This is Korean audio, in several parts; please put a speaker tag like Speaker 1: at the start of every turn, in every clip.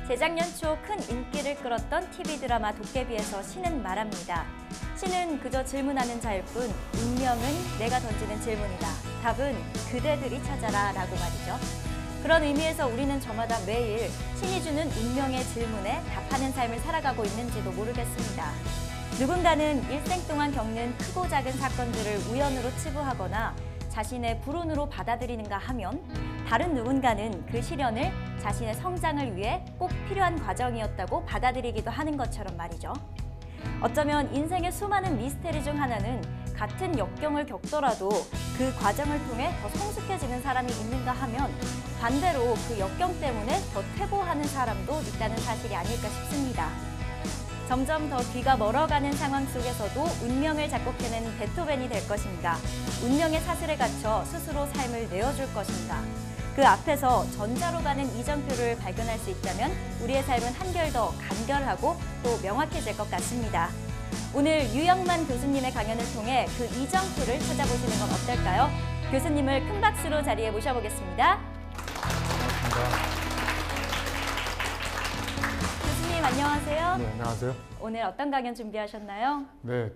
Speaker 1: 재작년 초 큰 인기를 끌었던 TV 드라마 도깨비에서 신은 말합니다. 신은 그저 질문하는 자일 뿐 운명은 내가 던지는 질문이다. 답은 그대들이 찾아라 라고 말이죠. 그런 의미에서 우리는 저마다 매일 신이 주는 운명의 질문에 답하는 삶을 살아가고 있는지도 모르겠습니다. 누군가는 일생 동안 겪는 크고 작은 사건들을 우연으로 치부하거나 자신의 불운으로 받아들이는가 하면 다른 누군가는 그 시련을 자신의 성장을 위해 꼭 필요한 과정이었다고 받아들이기도 하는 것처럼 말이죠. 어쩌면 인생의 수많은 미스테리 중 하나는 같은 역경을 겪더라도 그 과정을 통해 더 성숙해지는 사람이 있는가 하면 반대로 그 역경 때문에 더 퇴보하는 사람도 있다는 사실이 아닐까 싶습니다. 점점 더 귀가 멀어가는 상황 속에서도 운명을 작곡해낸 베토벤이 될 것인가, 운명의 사슬에 갇혀 스스로 삶을 내어줄 것인가, 그 앞에서 전자로 가는 이정표를 발견할 수 있다면 우리의 삶은 한결 더 간결하고 또 명확해질 것 같습니다. 오늘 유영만 교수님의 강연을 통해 그 이정표를 찾아보시는 건 어떨까요? 교수님을 큰 박수로 자리에 모셔보겠습니다.
Speaker 2: 반갑습니다.
Speaker 1: 교수님 안녕하세요.
Speaker 2: 네, 안녕하세요.
Speaker 1: 오늘 어떤 강연 준비하셨나요?
Speaker 2: 네,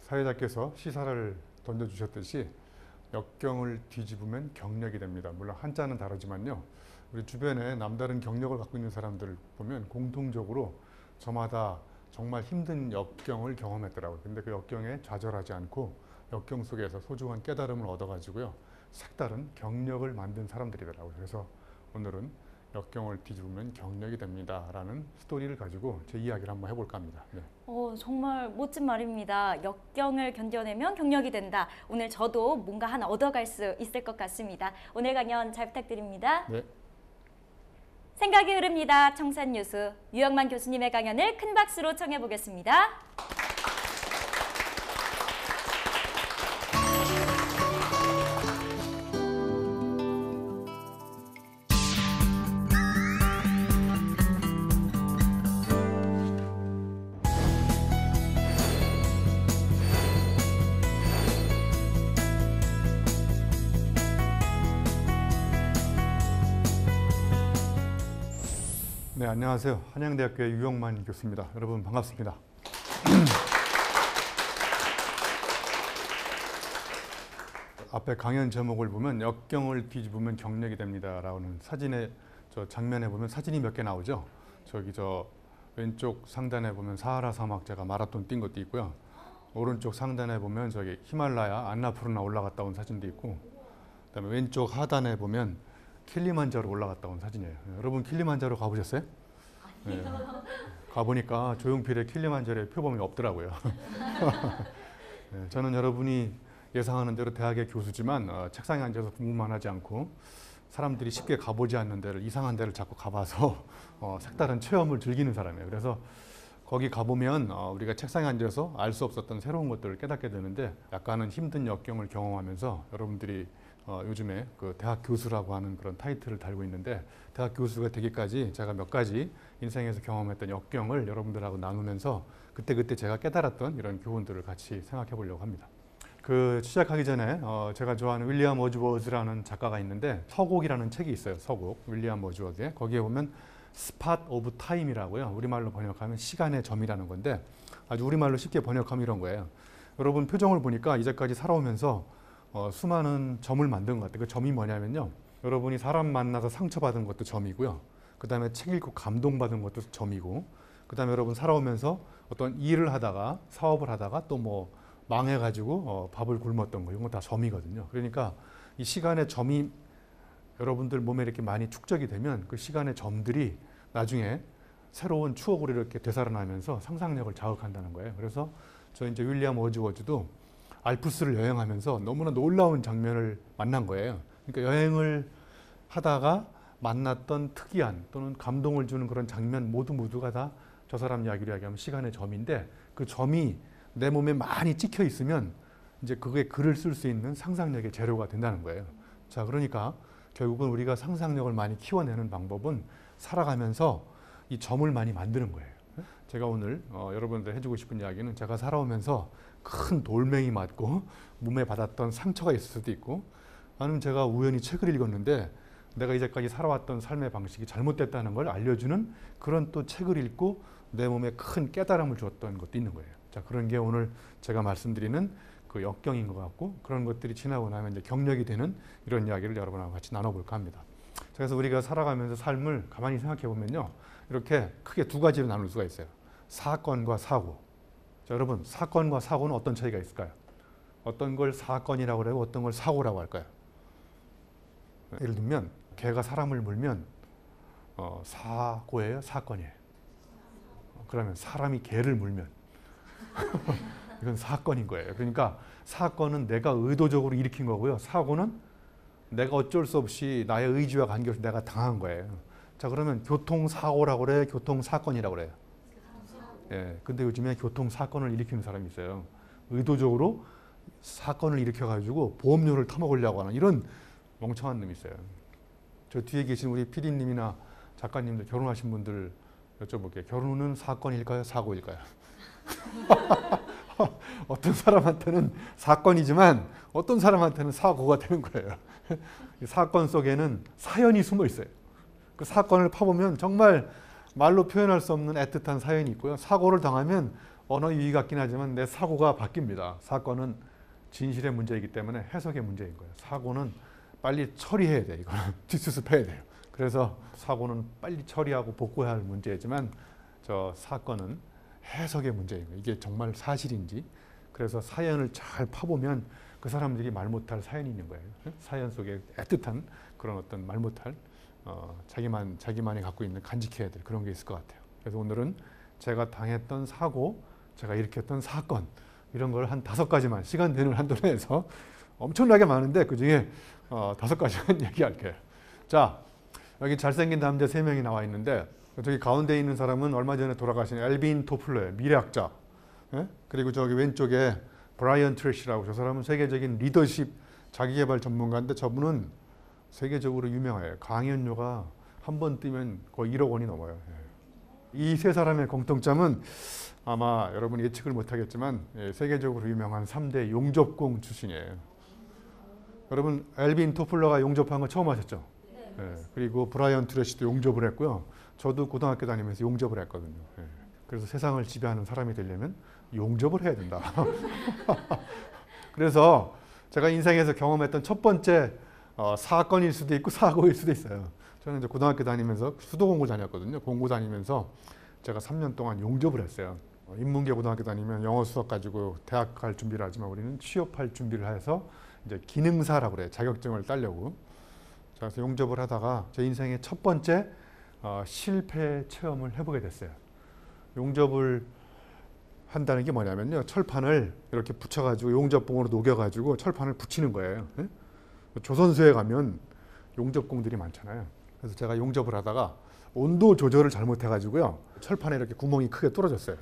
Speaker 2: 사회자께서 시사를 던져주셨듯이 역경을 뒤집으면 경력이 됩니다. 물론 한자는 다르지만요. 우리 주변에 남다른 경력을 갖고 있는 사람들을 보면 공통적으로 저마다 정말 힘든 역경을 경험했더라고요. 근데 그 역경에 좌절하지 않고 역경 속에서 소중한 깨달음을 얻어가지고요. 색다른 경력을 만든 사람들이더라고요. 그래서 오늘은 역경을 뒤집으면 경력이 됩니다 라는 스토리를 가지고 제 이야기를 한번 해볼까 합니다. 네.
Speaker 1: 정말 멋진 말입니다. 역경을 견뎌내면 경력이 된다. 오늘 저도 뭔가 하나 얻어갈 수 있을 것 같습니다. 오늘 강연 잘 부탁드립니다.
Speaker 2: 네.
Speaker 1: 생각이 흐릅니다. 청산 뉴스 유영만 교수님의 강연을 큰 박수로 청해 보겠습니다.
Speaker 2: 네, 안녕하세요. 한양대학교의 유영만 교수입니다. 여러분 반갑습니다. 앞에 강연 제목을 보면 역경을 뒤집으면 경력이 됩니다 라는 사진의 장면에 보면 사진이 몇 개 나오죠. 왼쪽 상단에 보면 사하라 사막 제가 마라톤 뛴 것도 있고요. 오른쪽 상단에 보면 히말라야 안나푸르나 올라갔다 온 사진도 있고, 그다음에 왼쪽 하단에 보면 킬리만자로 올라갔다 온 사진이에요. 여러분 킬리만자로 가보셨어요? 네. 가보니까 조용필의 킬리만자로의 표범이 없더라고요. 네, 저는 여러분이 예상하는 대로 대학의 교수지만 책상에 앉아서 공부만 하지 않고 사람들이 쉽게 가보지 않는 데를, 이상한 데를 자꾸 가봐서 색다른 체험을 즐기는 사람이에요. 그래서 거기 가보면 우리가 책상에 앉아서 알 수 없었던 새로운 것들을 깨닫게 되는데, 약간은 힘든 역경을 경험하면서 여러분들이 요즘에 대학 교수라고 하는 그런 타이틀을 달고 있는데, 대학 교수가 되기까지 제가 몇 가지 인생에서 경험했던 역경을 여러분들하고 나누면서 그때 제가 깨달았던 이런 교훈들을 같이 생각해 보려고 합니다. 시작하기 전에 제가 좋아하는 윌리엄 워즈워드라는 작가가 있는데, 서곡이라는 책이 있어요. 서곡, 윌리엄 워즈워드의. 거기에 보면 스팟 오브 타임이라고요. 우리말로 번역하면 시간의 점이라는 건데, 아주 우리말로 쉽게 번역하면 이런 거예요. 여러분 표정을 보니까 이제까지 살아오면서 수많은 점을 만든 것 같아요. 그 점이 뭐냐면요, 여러분이 사람 만나서 상처받은 것도 점이고요, 그 다음에 책 읽고 감동받은 것도 점이고, 그 다음에 여러분 살아오면서 어떤 일을 하다가, 사업을 하다가 또 망해가지고 밥을 굶었던 거, 이런 거 다 점이거든요. 그러니까 이 시간의 점이 여러분들 몸에 이렇게 많이 축적이 되면 그 시간의 점들이 나중에 새로운 추억으로 이렇게 되살아나면서 상상력을 자극한다는 거예요. 그래서 저 이제 윌리엄 워즈워드도 알프스를 여행하면서 너무나 놀라운 장면을 만난 거예요. 그러니까 여행을 하다가 만났던 특이한 또는 감동을 주는 그런 장면 모두가 다 저 사람 이야기로 이야기하면 시간의 점인데, 그 점이 내 몸에 많이 찍혀 있으면 이제 그게 글을 쓸 수 있는 상상력의 재료가 된다는 거예요. 자, 그러니까 결국은 우리가 상상력을 많이 키워내는 방법은 살아가면서 이 점을 많이 만드는 거예요. 제가 오늘 여러분들 해주고 싶은 이야기는, 제가 살아오면서 큰 돌멩이 맞고 몸에 받았던 상처가 있을 수도 있고, 아니면 제가 우연히 책을 읽었는데 내가 이제까지 살아왔던 삶의 방식이 잘못됐다는 걸 알려주는 그런 또 책을 읽고 내 몸에 큰 깨달음을 주었던 것도 있는 거예요. 자, 그런 게 오늘 제가 말씀드리는 그 역경인 것 같고, 그런 것들이 지나고 나면 이제 경력이 되는 이런 이야기를 여러분하고 같이 나눠볼까 합니다. 그래서 우리가 살아가면서 삶을 가만히 생각해 보면요, 이렇게 크게 두 가지로 나눌 수가 있어요. 사건과 사고. 자, 여러분, 사건과 사고는 어떤 차이가 있을까요? 어떤 걸 사건이라고 그러고 어떤 걸 사고라고 할까요? 예를 들면 개가 사람을 물면 사고예요, 사건이에요? 그러면 사람이 개를 물면 이건 사건인 거예요. 그러니까 사건은 내가 의도적으로 일으킨 거고요. 사고는 내가 어쩔 수 없이 나의 의지와 관계없이 내가 당한 거예요. 자, 그러면 교통사고라고 그래요? 교통사건이라고 그래요? 예, 근데 요즘에 교통사건을 일으키는 사람이 있어요. 의도적으로 사건을 일으켜가지고 보험료를 타먹으려고 하는 이런 멍청한 놈이 있어요. 저 뒤에 계신 우리 PD님이나 작가님들, 결혼하신 분들 여쭤볼게요. 결혼은 사건일까요? 사고일까요? 어떤 사람한테는 사건이지만 어떤 사람한테는 사고가 되는 거예요. 이 사건 속에는 사연이 숨어 있어요. 그 사건을 파보면 정말 말로 표현할 수 없는 애틋한 사연이 있고요. 사고를 당하면 언어 유희 같긴 하지만 내 사고가 바뀝니다. 사건은 진실의 문제이기 때문에 해석의 문제인 거예요. 사고는 빨리 처리해야 돼. 이거는 뒷수습해야 돼요. 그래서 사고는 빨리 처리하고 복구해야 할 문제지만 저 사건은 해석의 문제인 거예요. 이게 정말 사실인지. 그래서 사연을 잘 파보면 그 사람들이 말 못할 사연이 있는 거예요. 사연 속에 애틋한 그런 어떤 말 못할 자기만이 갖고 있는 간직해야 될 그런 게 있을 것 같아요. 그래서 오늘은 제가 당했던 사고, 제가 일으켰던 사건, 이런 걸 한 5가지만 시간 되는 한도 내에서 엄청나게 많은데 그중에 5가지만 얘기할게요. 자, 여기 잘생긴 남자 3명이 나와 있는데 저기 가운데 있는 사람은 얼마 전에 돌아가신 엘빈 토플러의 미래학자. 예? 그리고 저기 왼쪽에 브라이언 트래시라고, 저 사람은 세계적인 리더십 자기개발 전문가인데 저분은 세계적으로 유명해요. 강연료가 한 번 뜨면 거의 1억 원이 넘어요. 이 세 사람의 공통점은 아마 여러분이 예측을 못하겠지만 세계적으로 유명한 3대 용접공 출신이에요. 여러분 엘빈 토플러가 용접한 거 처음 하셨죠? 네. 그리고 브라이언 트래시도 용접을 했고요. 저도 고등학교 다니면서 용접을 했거든요. 그래서 세상을 지배하는 사람이 되려면 용접을 해야 된다. 그래서 제가 인생에서 경험했던 첫 번째 사건일 수도 있고 사고일 수도 있어요. 저는 이제 고등학교 다니면서 수도공고 다녔거든요. 공고 다니면서 제가 3년 동안 용접을 했어요. 인문계 고등학교 다니면 영어 수학 가지고 대학 갈 준비를 하지만 우리는 취업할 준비를 해서 이제 기능사라고 그래요. 자격증을 따려고. 그래서 용접을 하다가 제 인생의 첫 번째 실패 체험을 해보게 됐어요. 용접을 한다는 게 뭐냐면요, 철판을 이렇게 붙여가지고 용접봉으로 녹여가지고 철판을 붙이는 거예요. 네? 조선소에 가면 용접공들이 많잖아요. 그래서 제가 용접을 하다가 온도 조절을 잘못해가지고요, 철판에 이렇게 구멍이 크게 뚫어졌어요.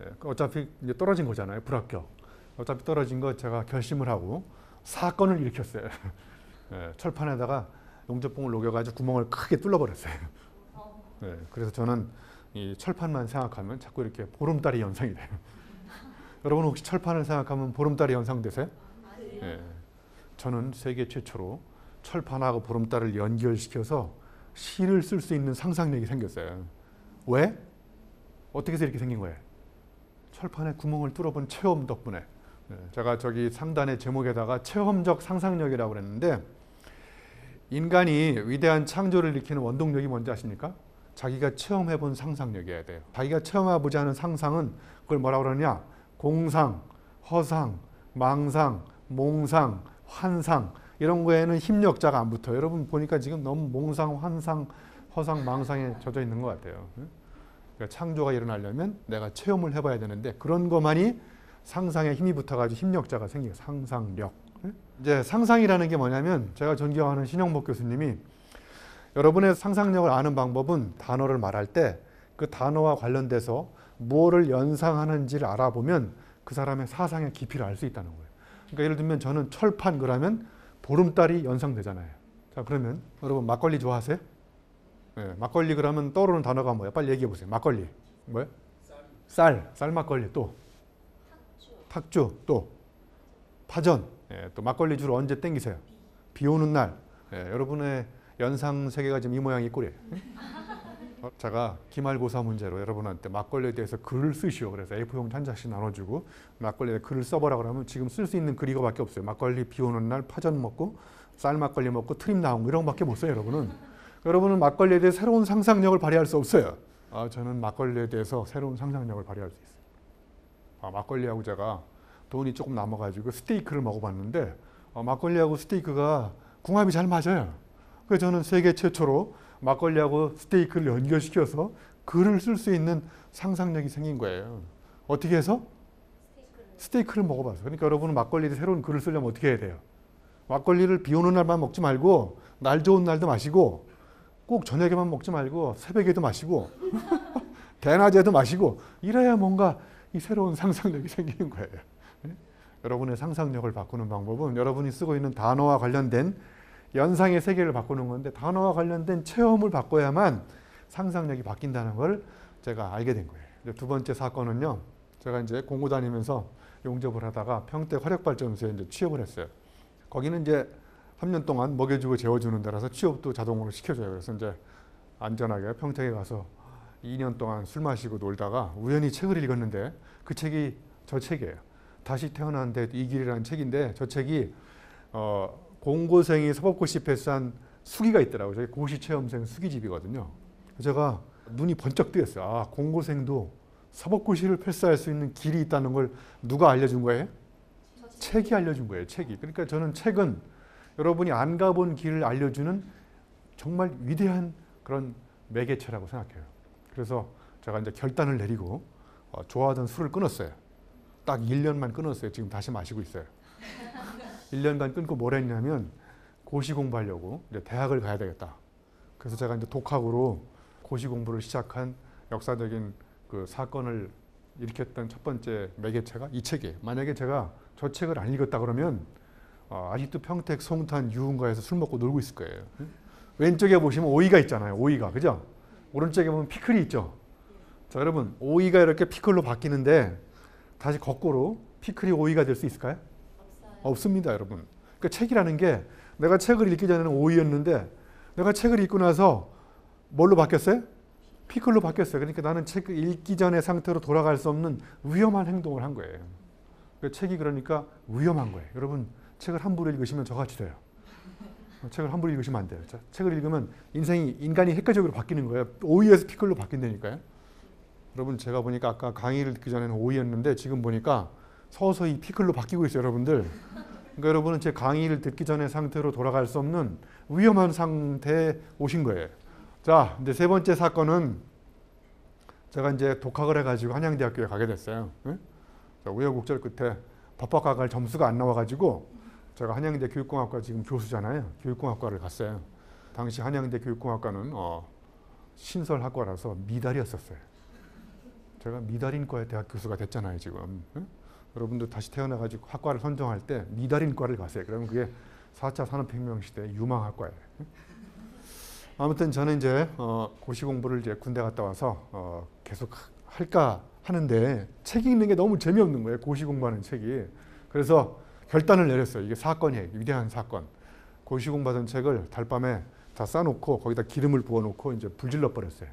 Speaker 2: 네, 어차피 이제 떨어진 거잖아요, 불합격. 어차피 떨어진 거 제가 결심을 하고 사건을 일으켰어요. 네, 철판에다가 용접봉을 녹여가지고 구멍을 크게 뚫어버렸어요. 네, 그래서 저는 이 철판만 생각하면 자꾸 이렇게 보름달이 연상이 돼요. 여러분 혹시 철판을 생각하면 보름달이 연상되세요? 네. 저는 세계 최초로 철판하고 보름달을 연결시켜서 시를 쓸 수 있는 상상력이 생겼어요. 왜? 어떻게 해서 이렇게 생긴 거예요? 철판에 구멍을 뚫어본 체험 덕분에. 네. 제가 저기 상단의 제목에다가 체험적 상상력이라고 그랬는데, 인간이 위대한 창조를 일으키는 원동력이 뭔지 아십니까? 자기가 체험해본 상상력이어야 돼요. 자기가 체험해보지 않은 상상은 그걸 뭐라고 그러냐? 공상, 허상, 망상, 몽상, 환상, 이런 거에는 힘력자가 안 붙어요. 여러분 보니까 지금 너무 몽상, 환상, 허상, 망상에 젖어 있는 것 같아요. 그러니까 창조가 일어나려면 내가 체험을 해봐야 되는데 그런 것만이 상상에 힘이 붙어가지고 힘력자가 생겨요. 상상력. 이제 상상이라는 게 뭐냐면, 제가 존경하는 신영복 교수님이 여러분의 상상력을 아는 방법은 단어를 말할 때 그 단어와 관련돼서 무엇을 연상하는지를 알아보면 그 사람의 사상의 깊이를 알 수 있다는 거예요. 그러니까 예를 들면 저는 철판 그러면 보름달이 연상되잖아요. 자, 그러면 여러분 막걸리 좋아하세요? 네, 막걸리 그러면 떠오르는 단어가 뭐예요? 빨리 얘기해 보세요. 막걸리. 뭐예요? 쌀 막걸리. 또 탁주. 또 파전. 또 막걸리 주로 언제 땡기세요? 비 오는 날. 여러분의 연상 세계가 지금 이 모양이 꼴이에요. 제가 기말고사 문제로 여러분한테 막걸리에 대해서 글을 쓰시오. 그래서 A4용 한 장씩 나눠주고 막걸리에 글을 써보라 그러면 지금 쓸 수 있는 글 이거밖에 없어요. 막걸리 비 오는 날 파전 먹고 쌀 막걸리 먹고 트림 나온 거 이런 거밖에 못 써요. 여러분은 막걸리에 대해 새로운 상상력을 발휘할 수 없어요. 저는 막걸리에 대해서 새로운 상상력을 발휘할 수 있어요. 막걸리하고 제가 돈이 조금 남아가지고 스테이크를 먹어봤는데 막걸리하고 스테이크가 궁합이 잘 맞아요. 그래서 저는 세계 최초로 막걸리하고 스테이크를 연결시켜서 글을 쓸 수 있는 상상력이 생긴 거예요. 어떻게 해서? 스테이크를 먹어봐서. 그러니까 여러분은 막걸리에 새로운 글을 쓰려면 어떻게 해야 돼요? 막걸리를 비 오는 날만 먹지 말고 날 좋은 날도 마시고 꼭 저녁에만 먹지 말고 새벽에도 마시고 대낮에도 마시고 이래야 뭔가 이 새로운 상상력이 생기는 거예요. 여러분의 상상력을 바꾸는 방법은 여러분이 쓰고 있는 단어와 관련된 연상의 세계를 바꾸는 건데 단어와 관련된 체험을 바꿔야만 상상력이 바뀐다는 걸 제가 알게 된 거예요. 두 번째 사건은요. 제가 이제 공고 다니면서 용접을 하다가 평택 화력발전소에 이제 취업을 했어요. 거기는 이제 3년 동안 먹여주고 재워주는 데라서 취업도 자동으로 시켜줘요. 그래서 이제 안전하게 평택에 가서 2년 동안 술 마시고 놀다가 우연히 책을 읽었는데 그 책이 저 책이에요. 다시 태어났는데 이 길이라는 책인데 저 책이 공고생이 서법고시 패스한 수기가 있더라고요. 저게 고시체험생 수기집이거든요. 제가 눈이 번쩍 뜨였어요. 공고생도 서법고시를 패스할 수 있는 길이 있다는 걸 누가 알려준 거예요? 책이 알려준 거예요. 책이. 그러니까 저는 책은 여러분이 안 가본 길을 알려주는 정말 위대한 그런 매개체라고 생각해요. 그래서 제가 이제 결단을 내리고 좋아하던 술을 끊었어요. 딱 1년만 끊었어요. 지금 다시 마시고 있어요. 1년간 끊고 뭘 했냐면 고시 공부하려고 이제 대학을 가야 되겠다. 그래서 제가 이제 독학으로 고시 공부를 시작한 역사적인 그 사건을 일으켰던 첫 번째 매개체가 이 책이에요. 만약에 제가 저 책을 안 읽었다 그러면 아직도 평택 송탄 유흥가에서 술 먹고 놀고 있을 거예요. 왼쪽에 보시면 오이가 있잖아요. 오이가. 그죠? 오른쪽에 보면 피클이 있죠. 자, 여러분 오이가 이렇게 피클로 바뀌는데 다시 거꾸로 피클이 오이가 될 수 있을까요? 없습니다, 여러분. 그러니까 책이라는 게 내가 책을 읽기 전에는 오이였는데 내가 책을 읽고 나서 뭘로 바뀌었어요? 피클로 바뀌었어요. 그러니까 나는 책을 읽기 전의 상태로 돌아갈 수 없는 위험한 행동을 한 거예요. 그러니까 책이 그러니까 위험한 거예요. 여러분 책을 함부로 읽으시면 저같이 돼요. 책을 함부로 읽으시면 안 돼요. 책을 읽으면 인간이 획기적으로 바뀌는 거예요. 오이에서 피클로 바뀐다니까요. 여러분 제가 보니까 아까 강의를 듣기 전에는 오이였는데 지금 보니까 서서히 피클로 바뀌고 있어요, 여러분들. 그러니까 여러분은 제 강의를 듣기 전의 상태로 돌아갈 수 없는 위험한 상태에 오신 거예요. 자, 이제 세 번째 사건은 제가 이제 독학을 해가지고 한양대학교에 가게 됐어요. 우여곡절 끝에 법학과 갈 점수가 안 나와가지고 제가 한양대 교육공학과 지금 교수잖아요. 교육공학과를 갔어요. 당시 한양대 교육공학과는 신설학과라서 미달이었었어요. 제가 미달인과의 대학 교수가 됐잖아요, 지금. 여러분도 다시 태어나가지고 학과를 선정할 때 미달인과를 가세요. 그러면 그게 4차 산업혁명 시대 유망학과예요. 아무튼 저는 이제 고시 공부를 이제 군대 갔다 와서 계속 할까 하는데 책 읽는 게 너무 재미없는 거예요. 고시 공부하는 책이. 그래서 결단을 내렸어요. 이게 사건이에요. 위대한 사건. 고시 공부하던 책을 달밤에 다 싸놓고 거기다 기름을 부어놓고 이제 불질러 버렸어요.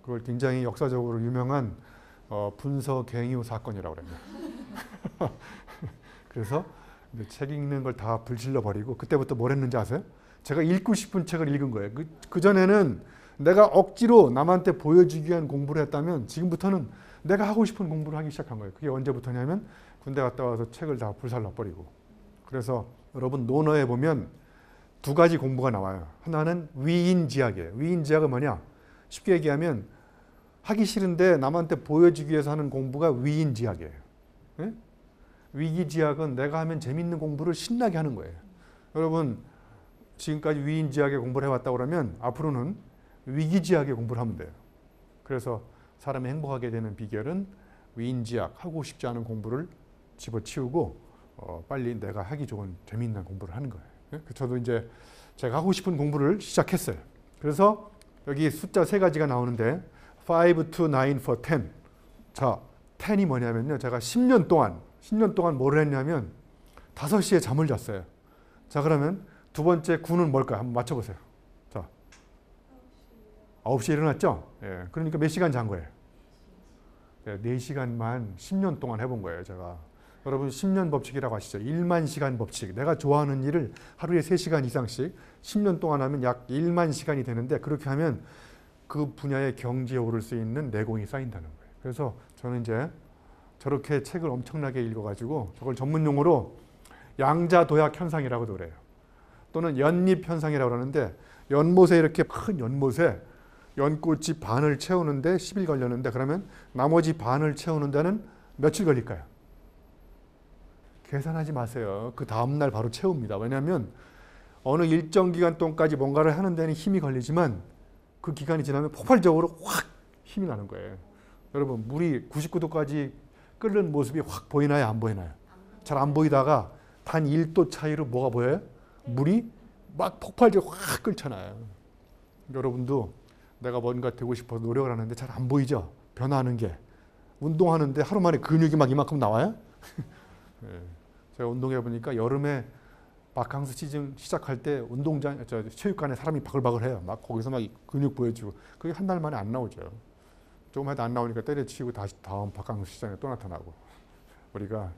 Speaker 2: 그걸 굉장히 역사적으로 유명한 분서갱유 사건이라고 그래요. 그래서 책 읽는 걸 다 불질러 버리고 그때부터 뭘 했는지 아세요? 제가 읽고 싶은 책을 읽은 거예요. 그전에는 내가 억지로 남한테 보여주기 위한 공부를 했다면 지금부터는 내가 하고 싶은 공부를 하기 시작한 거예요. 그게 언제부터냐면 군대 갔다 와서 책을 다 불살라 버리고. 그래서 여러분 논어에 보면 두 가지 공부가 나와요. 하나는 위인지학이에요. 위인지학은 뭐냐? 쉽게 얘기하면 하기 싫은데 남한테 보여주기 위해서 하는 공부가 위인지학이에요. 네? 위기지학은 내가 하면 재밌는 공부를 신나게 하는 거예요. 여러분 지금까지 위인지학에 공부를 해왔다고 그러면 앞으로는 위기지학에 공부를 하면 돼요. 그래서 사람이 행복하게 되는 비결은 위인지학, 하고 싶지 않은 공부를 집어치우고 빨리 내가 하기 좋은 재미있는 공부를 하는 거예요. 네? 저도 이제 제가 하고 싶은 공부를 시작했어요. 그래서 여기 숫자 3가지가 나오는데 5 to 9 for 10. 자, 10이 뭐냐면요. 제가 10년 동안 뭘 했냐면 5시에 잠을 잤어요. 자, 그러면 두 번째 구는 뭘까요? 한번 맞춰보세요. 자, 9시에 일어났죠? 예, 그러니까 몇 시간 잔 거예요? 4시간만 10년 동안 해본 거예요, 제가. 여러분 10년 법칙이라고 아시죠? 1만 시간 법칙. 내가 좋아하는 일을 하루에 3시간 이상씩 10년 동안 하면 약 1만 시간이 되는데, 그렇게 하면 그 분야의 경지에 오를 수 있는 내공이 쌓인다는 거예요. 그래서 저는 이제 저렇게 책을 엄청나게 읽어가지고 저걸 전문 용어로 양자도약 현상이라고도 그래요. 또는 연립 현상이라고 그러는데, 연못에 이렇게 큰 연못에 연꽃이 반을 채우는데 10일 걸렸는데, 그러면 나머지 반을 채우는 데는 며칠 걸릴까요? 계산하지 마세요. 그 다음날 바로 채웁니다. 왜냐하면 어느 일정 기간 동안까지 뭔가를 하는 데는 힘이 걸리지만 그 기간이 지나면 폭발적으로 확 힘이 나는 거예요. 여러분, 물이 99도까지 끓는 모습이 확 보이나요? 안 보이나요? 잘 안 보이다가 단 1도 차이로 뭐가 보여요? 물이 막 폭발적으로 확 끓잖아요. 여러분도 내가 뭔가 되고 싶어서 노력을 하는데 잘 안 보이죠? 변화하는 게. 운동하는데 하루 만에 근육이 막 이만큼 나와요? 네. 제가 운동해 보니까 여름에 바캉스 시즌 시작할 때 운동장, 체육관에 사람이 바글바글해요. 막 거기서 막 근육 보여주고. 그게 한 달 만에 안 나오죠. 조금 해도 안 나오니까 때려치우고 다시 다음 바캉스 시장에 또 나타나고. 우리가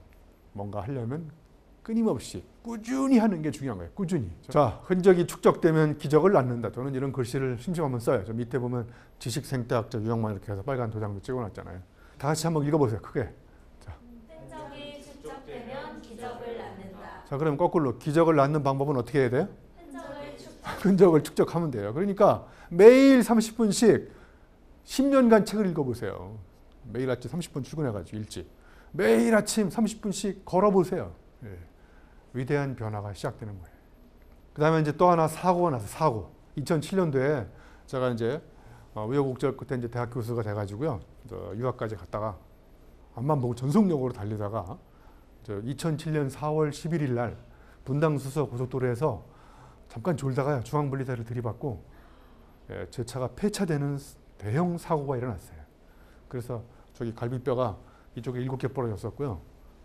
Speaker 2: 뭔가 하려면 끊임없이 꾸준히 하는 게 중요한 거예요. 꾸준히. 자, 흔적이 축적되면 기적을 낳는다. 저는 이런 글씨를 심심하면 써요. 저 밑에 보면 지식생태학자 유형만 이렇게 해서 빨간 도장도 찍어놨잖아요. 다 같이 한번 읽어보세요. 크게.
Speaker 1: 흔적이 축적되면 기적을 낳는다.
Speaker 2: 자, 그럼 거꾸로 기적을 낳는 방법은 어떻게 해야 돼요?
Speaker 1: 흔적을
Speaker 2: 축적하면 돼요. 그러니까 매일 30분씩 10년간 책을 읽어보세요. 매일 아침 30분 출근해가지고 일찍. 매일 아침 30분씩 걸어보세요. 예. 위대한 변화가 시작되는 거예요. 그 다음에 이제 또 하나 사고가 나서 사고. 2007년도에 제가 이제 우여곡절 끝에 이제 대학 교수가 돼가지고요. 유학까지 갔다가 앞만 보고 전속력으로 달리다가 2007년 4월 11일 날 분당 수서 고속도로에서 잠깐 졸다가요. 중앙분리대를 들이받고 제 차가 폐차되는 대형 사고가 일어났어요. 그래서 저기 갈비뼈가 이쪽에 7개 부러졌었고요.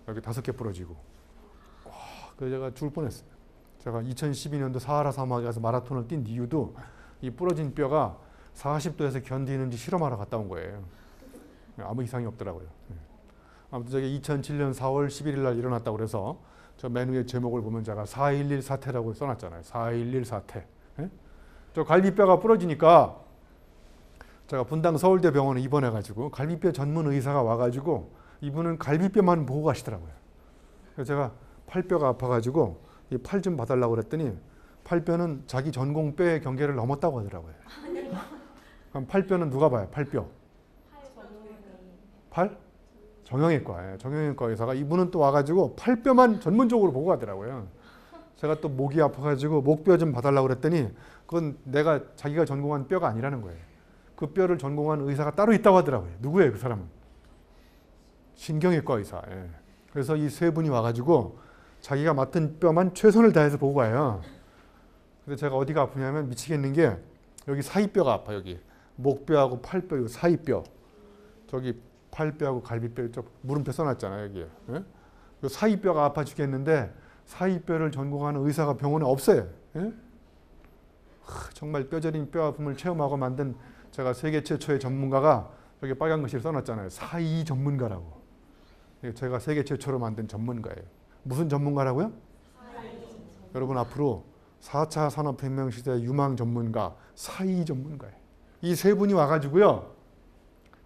Speaker 2: 여기 5개 부러지고. 와, 그래서 제가 죽을 뻔했어요. 제가 2012년도 사하라 사막에 가서 마라톤을 뛴 이유도 이 부러진 뼈가 40도에서 견디는지 실험하러 갔다 온 거예요. 아무 이상이 없더라고요. 아무튼 저게 2007년 4월 11일 날 일어났다고 그래서 저 맨 위에 제목을 보면 제가 4.11 사태라고 써놨잖아요. 4.11 사태. 저 갈비뼈가 부러지니까 제가 분당 서울대 병원에 입원해가지고 갈비뼈 전문 의사가 와가지고 이분은 갈비뼈만 보고 가시더라고요. 그래서 제가 팔뼈가 아파가지고 이 팔 좀 봐달라고 그랬더니 팔뼈는 자기 전공 뼈의 경계를 넘었다고 하더라고요. 그럼 팔뼈는 누가 봐요? 팔뼈. 팔? 정형외과. 정형외과 의사가 이분은 또 와가지고 팔뼈만 전문적으로 보고 가더라고요. 제가 또 목이 아파가지고 목뼈 좀 봐달라고 그랬더니 그건 자기가 전공한 뼈가 아니라는 거예요. 그 뼈를 전공한 의사가 따로 있다고 하더라고요. 누구예요, 그 사람은? 신경외과 의사. 예. 그래서 이 세 분이 와가지고 자기가 맡은 뼈만 최선을 다해서 보고 가요. 근데 제가 어디가 아프냐면 미치겠는 게 여기 사이뼈가 아파. 여기 목뼈하고 팔뼈, 이 사이뼈. 저기 팔뼈하고 갈비뼈 이쪽 물음표 써놨잖아요. 여기에. 예? 이 사이뼈가 아파 죽겠는데 사이뼈를 전공하는 의사가 병원에 없어요. 예? 정말 뼈저린 뼈 아픔을 체험하고 만든 제가 세계 최초의 전문가가 여기 빨간 글씨를 써놨잖아요. 사이 전문가라고. 제가 세계 최초로 만든 전문가예요. 무슨 전문가라고요? 여러분 앞으로 4차 산업혁명 시대 유망 전문가, 사이 전문가예요. 이 세 분이 와가지고요.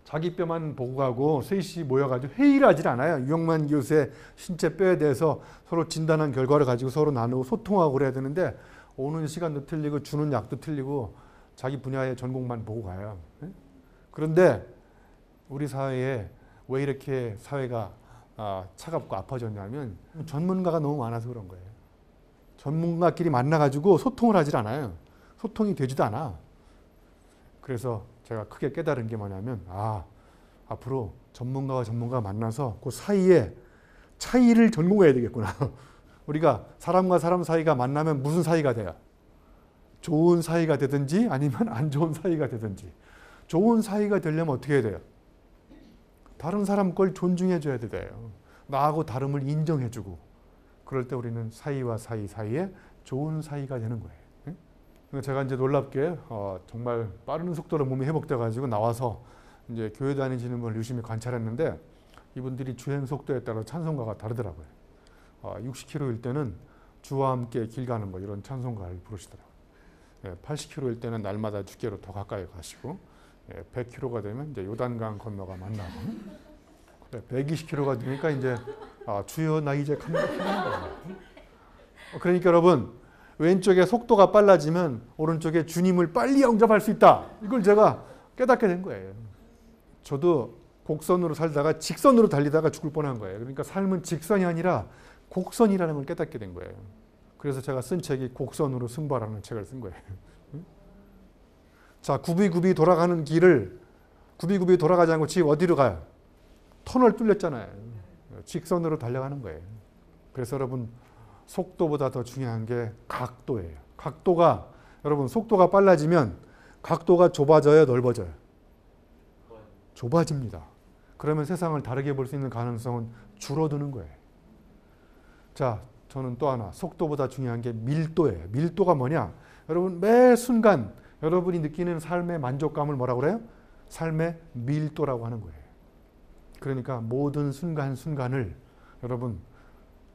Speaker 2: 자기 뼈만 보고 가고 셋이 모여가지고 회의를 하질 않아요. 유영만 교수의 신체 뼈에 대해서 서로 진단한 결과를 가지고 서로 나누고 소통하고 그래야 되는데 오는 시간도 틀리고 주는 약도 틀리고 자기 분야의 전공만 보고 가요. 그런데 우리 사회에 왜 이렇게 사회가 차갑고 아파졌냐면 전문가가 너무 많아서 그런 거예요. 전문가끼리 만나가지고 소통을 하질 않아요. 소통이 되지도 않아. 그래서 제가 크게 깨달은 게 뭐냐면 앞으로 전문가와 전문가가 만나서 그 사이에 차이를 전공해야 되겠구나. 우리가 사람과 사람 사이가 만나면 무슨 사이가 돼요? 좋은 사이가 되든지 아니면 안 좋은 사이가 되든지. 좋은 사이가 되려면 어떻게 해야 돼요? 다른 사람 걸 존중해 줘야 돼요. 나하고 다름을 인정해 주고. 그럴 때 우리는 사이와 사이 사이에 좋은 사이가 되는 거예요. 그래서 제가 이제 놀랍게 정말 빠른 속도로 몸이 회복돼 가지고 나와서 이제 교회 다니시는 분을 유심히 관찰했는데 이분들이 주행 속도에 따라 찬송가가 다르더라고요. 60km일 때는 주와 함께 길 가는 뭐 이런 찬송가를 부르시더라고요. 80km일 때는 날마다 주께로 더 가까이 가시고 100km가 되면 이제 요단강 건너가 만나고 120km가 되니까 이제 주여 나 이제 간다. 그러니까 여러분 왼쪽에 속도가 빨라지면 오른쪽에 주님을 빨리 영접할 수 있다. 이걸 제가 깨닫게 된 거예요. 저도 곡선으로 살다가 직선으로 달리다가 죽을 뻔한 거예요. 그러니까 삶은 직선이 아니라 곡선이라는 걸 깨닫게 된 거예요. 그래서 제가 쓴 책이 곡선으로 승부하라는 책을 쓴 거예요. 자, 굽이굽이 돌아가는 길을 굽이굽이 돌아가지 않고 집 어디로 가요? 터널 뚫렸잖아요. 직선으로 달려가는 거예요. 그래서 여러분 속도보다 더 중요한 게 각도예요. 각도가 여러분 속도가 빨라지면 각도가 좁아져요, 넓어져요? 좁아집니다. 그러면 세상을 다르게 볼 수 있는 가능성은 줄어드는 거예요. 자, 저는 또 하나 속도보다 중요한 게 밀도예요. 밀도가 뭐냐? 여러분 매 순간 여러분이 느끼는 삶의 만족감을 뭐라고 그래요? 삶의 밀도라고 하는 거예요. 그러니까 모든 순간순간을 여러분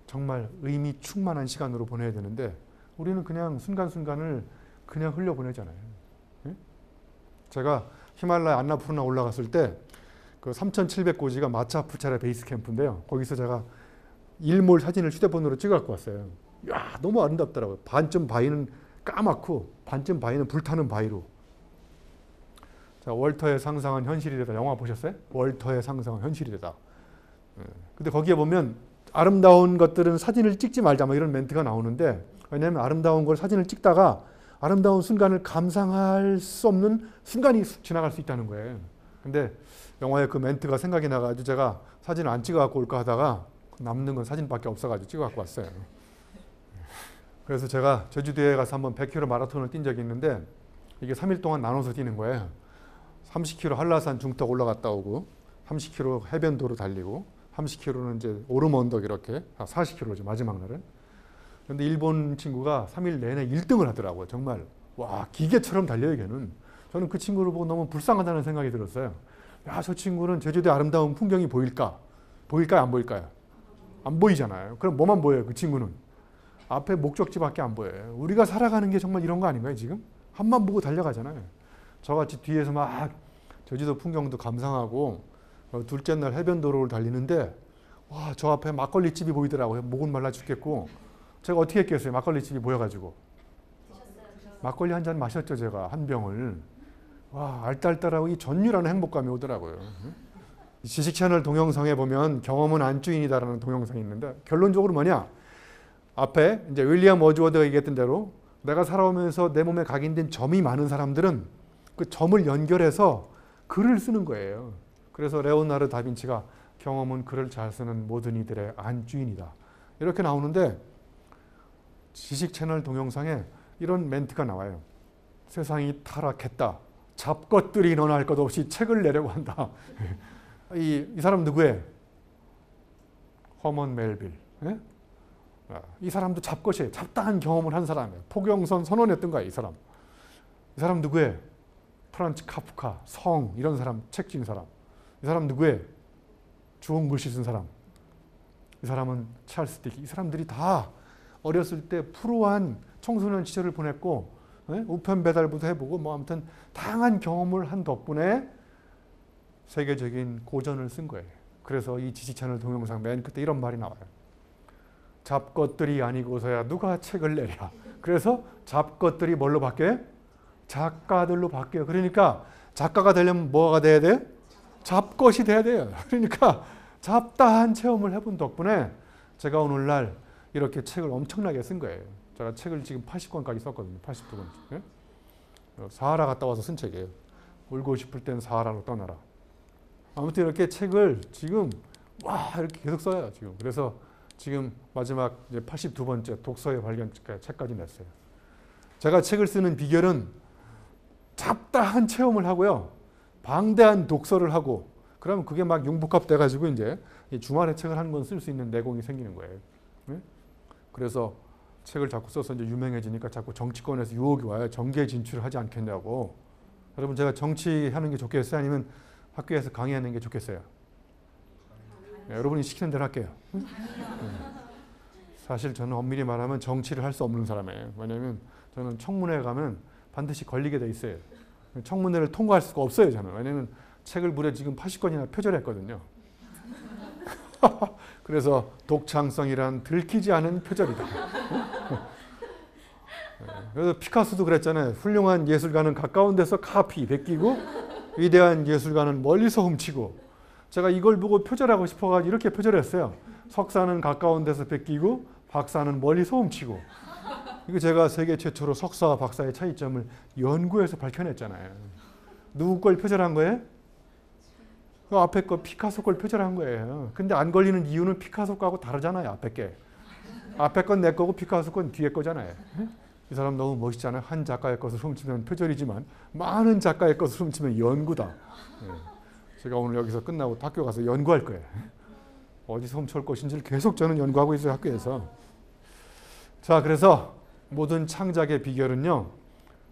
Speaker 2: 정말 의미 충만한 시간으로 보내야 되는데 우리는 그냥 순간순간을 그냥 흘려보내잖아요. 제가 히말라야 안나푸르나 올라갔을 때 그 3,700고지가 마차푸차라 베이스 캠프인데요. 거기서 제가 일몰 사진을 휴대폰으로 찍어 갖고 왔어요. 야, 너무 아름답더라고요. 반쯤 바위는 까맣고 반쯤 바위는 불타는 바위로. 자, 월터의 상상은 현실이 되다. 영화 보셨어요? 월터의 상상은 현실이 되다. 근데 거기에 보면 아름다운 것들은 사진을 찍지 말자 뭐 이런 멘트가 나오는데 왜냐하면 아름다운 걸 사진을 찍다가 아름다운 순간을 감상할 수 없는 순간이 지나갈 수 있다는 거예요. 근데 영화에 그 멘트가 생각이 나가지고 제가 사진을 안 찍어 갖고 올까 하다가 남는 건 사진밖에 없어가지고 찍어 갖고 왔어요. 그래서 제가 제주도에 가서 한번 100km 마라톤을 뛴 적이 있는데 이게 3일 동안 나눠서 뛰는 거예요. 30km 한라산 중턱 올라갔다 오고 30km 해변도로 달리고 30km는 이제 오름 언덕 이렇게 40km죠 마지막 날은. 그런데 일본 친구가 3일 내내 1등을 하더라고요. 정말 와 기계처럼 달려요 걔는. 저는 그 친구를 보고 너무 불쌍하다는 생각이 들었어요. 야, 저 친구는 제주도의 아름다운 풍경이 보일까? 보일까요? 안 보일까요? 안 보이잖아요. 그럼 뭐만 보여요? 그 친구는 앞에 목적지밖에 안 보여요. 우리가 살아가는 게 정말 이런 거 아닌가요? 지금 앞만 보고 달려가잖아요. 저같이 뒤에서 막 제주도 풍경도 감상하고 둘째 날 해변도로를 달리는데 와, 저 앞에 막걸리 집이 보이더라고요. 목은 말라 죽겠고 제가 어떻게 했겠어요? 막걸리 집이 보여가지고 막걸리 한 잔 마셨죠. 제가 한 병을. 와, 알딸딸하고 이 전율하는 행복감이 오더라고요. 지식 채널 동영상에 보면 경험은 안주인이다라는 동영상이 있는데 결론적으로 뭐냐? 앞에 이제 윌리엄 워즈워드가 얘기했던 대로 내가 살아오면서 내 몸에 각인된 점이 많은 사람들은 그 점을 연결해서 글을 쓰는 거예요. 그래서 레오나르도 다빈치가 경험은 글을 잘 쓰는 모든 이들의 안주인이다. 이렇게 나오는데 지식 채널 동영상에 이런 멘트가 나와요. 세상이 타락했다. 잡것들이 너나 할 것 없이 책을 내려고 한다. 이 사람 누구예요? 허먼 멜빌. 예? 이 사람도 잡것이에요. 잡다한 경험을 한 사람이에요. 포경선 선언했던 거야 이 사람. 이 사람 누구예요? 프란츠 카프카, 성 이런 사람 책 지은 사람. 이 사람 누구예요? 좋은 글씨 쓴 사람. 이 사람은 찰스 디키. 이 사람들이 다 어렸을 때 프로한 청소년 시절을 보냈고 우편 배달부도 해보고 뭐 아무튼 다양한 경험을 한 덕분에 세계적인 고전을 쓴 거예요. 그래서 이 지식 채널 동영상 맨 끝에 이런 말이 나와요. 잡것들이 아니고서야 누가 책을 내랴. 그래서 잡것들이 뭘로 바뀌어요? 작가들로 바뀌어요. 그러니까 작가가 되려면 뭐가 돼야 돼요? 잡것이 돼야 돼요. 그러니까 잡다한 체험을 해본 덕분에 제가 오늘날 이렇게 책을 엄청나게 쓴 거예요. 제가 책을 지금 80권까지 썼거든요. 82권. 예? 사하라 갔다 와서 쓴 책이에요. 울고 싶을 땐 사하라로 떠나라. 아무튼 이렇게 책을 지금 와 이렇게 계속 써요. 지금. 그래서 지금 마지막 이제 82번째 독서의 발견 책까지 냈어요. 제가 책을 쓰는 비결은 잡다한 체험을 하고요. 방대한 독서를 하고 그러면 그게 막 융복합 돼가지고 이제 주말에 책을 한 권 쓸 수 있는 내공이 생기는 거예요. 네? 그래서 책을 자꾸 써서 이제 유명해지니까 자꾸 정치권에서 유혹이 와요. 정계 진출을 하지 않겠냐고. 여러분 제가 정치하는 게 좋겠어요? 아니면 학교에서 강의하는 게 좋겠어요? 네, 여러분이 시키는 대로 할게요. 네. 사실 저는 엄밀히 말하면 정치를 할 수 없는 사람이에요. 왜냐하면 저는 청문회 가면 반드시 걸리게 돼 있어요. 청문회를 통과할 수가 없어요. 저는. 왜냐하면 책을 무려 지금 80권이나 표절했거든요. 그래서 독창성이란 들키지 않은 표절이다. 그래서 피카소도 그랬잖아요. 훌륭한 예술가는 가까운 데서 카피, 베끼고 위대한 예술가는 멀리서 훔치고. 제가 이걸 보고 표절하고 싶어가지고 이렇게 표절했어요. 석사는 가까운 데서 베끼고 박사는 멀리서 훔치고. 이거 제가 세계 최초로 석사와 박사의 차이점을 연구해서 밝혀냈잖아요. 누구 걸 표절한 거예요? 그 앞에 거 피카소 걸 표절한 거예요. 근데 안 걸리는 이유는 피카소 거하고 다르잖아요. 앞에 게. 앞에 건 내 거고 피카소 건 뒤에 거잖아요. 이 사람 너무 멋있잖아요. 한 작가의 것을 훔치면 표절이지만 많은 작가의 것을 훔치면 연구다. 제가 오늘 여기서 끝나고 학교 가서 연구할 거예요. 어디서 훔쳐올 것인지를 계속 저는 연구하고 있어요. 학교에서. 자, 그래서 모든 창작의 비결은요.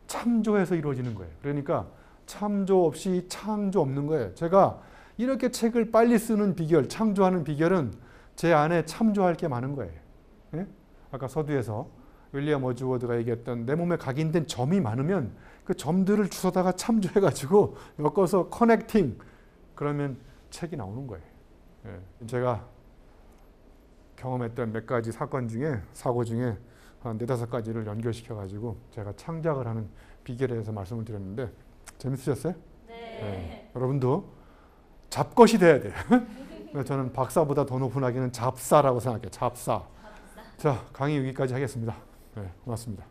Speaker 2: 참조해서 이루어지는 거예요. 그러니까 참조 없이 창조 없는 거예요. 제가 이렇게 책을 빨리 쓰는 비결, 창조하는 비결은 제 안에 참조할 게 많은 거예요. 예? 아까 서두에서 윌리엄 워즈워드가 얘기했던 내 몸에 각인된 점이 많으면 그 점들을 주워다가 참조해가지고 엮어서 커넥팅, 그러면 책이 나오는 거예요. 예. 제가 경험했던 몇 가지 사건 중에, 사고 중에 한 4-5가지를 연결시켜가지고 제가 창작을 하는 비결에 대해서 말씀을 드렸는데 재밌으셨어요? 네. 여러분도 잡것이 돼야 돼요. 저는 박사보다 더 높은 학위는 잡사라고 생각해요. 잡사. 자, 강의 여기까지 하겠습니다. 네, 고맙습니다.